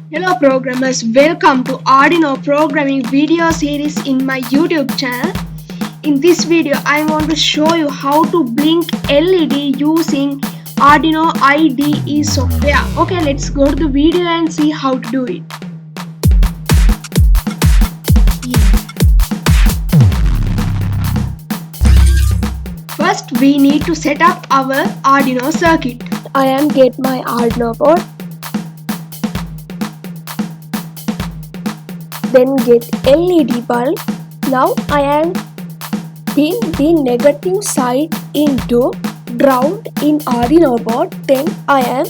Hello programmers, welcome to Arduino programming video series in my YouTube channel. In this video, I want to show you how to blink LED using Arduino IDE software. Okay, let's go to the video and see how to do it. First, we need to set up our Arduino circuit. I am get my Arduino board. Then get LED bulb. Now I am pin the negative side into ground in Arduino board. Then I am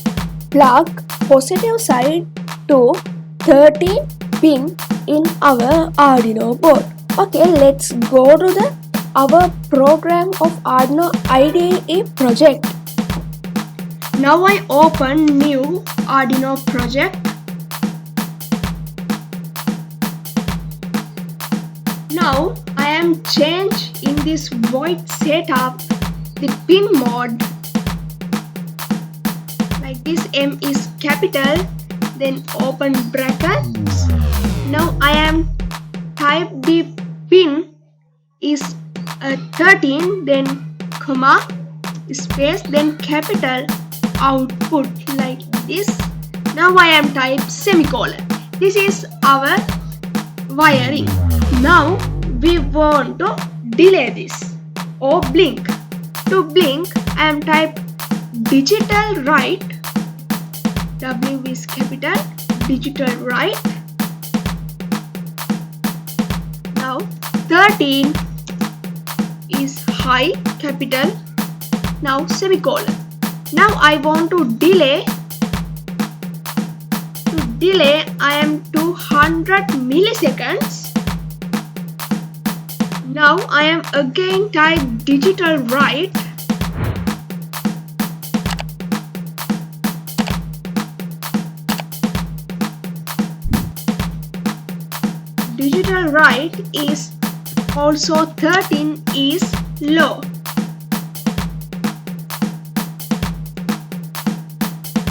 plug positive side to 13 pin in our Arduino board. Okay, let's go to our program of Arduino IDE project. Now I open new Arduino project. Now I am change in this void setup the pin mode, like this. M is capital, then open brackets. Now I am type the pin is 13, then comma, space, then capital, output, like this. Now I am type semicolon. This is our wiring. Now we want to delay this or blink. To blink, I am type digital write. W is capital, digital write. Now 13 is high, capital. Now semicolon. Now I want to delay. To delay, I am 200 milliseconds. Now I am again type digital write. Digital write is also 13 is low.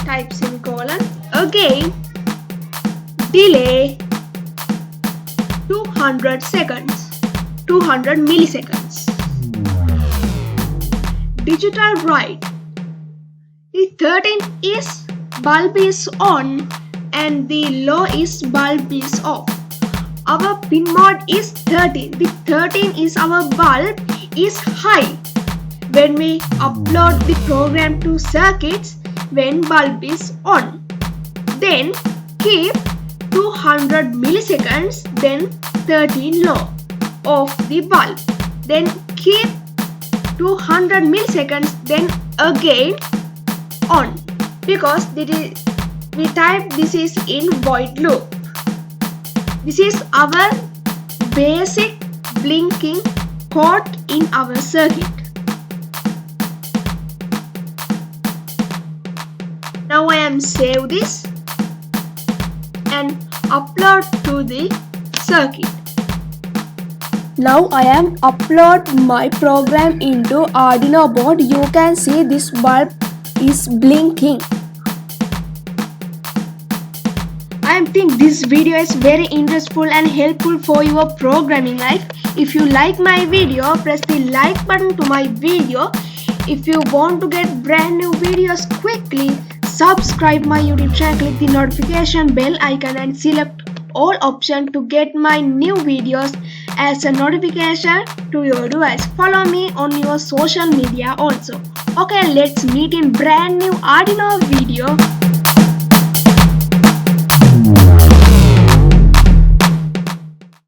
Type semicolon. Again delay 200 seconds. 200 milliseconds. Digital write. The 13 is bulb is on and the low is bulb is off. Our pin mode is 13. The 13 is our bulb is high. When we upload the program to circuits, when bulb is on, then keep 200 milliseconds, then 13 low of the bulb, then keep 200 milliseconds, then again on, because we type this is in void loop. This is our basic blinking code in our circuit. Now I am save this and upload to the circuit. Now I am upload my program into Arduino board. You can see this bulb is blinking. I think this video is very interesting and helpful for your programming life. If you like my video, press the like button to my video. If you want to get brand new videos quickly, subscribe my YouTube channel, click the notification bell icon and select all options to get my new videos as a notification to your device. Follow me on your social media also. Okay, let's meet in brand new Arduino video.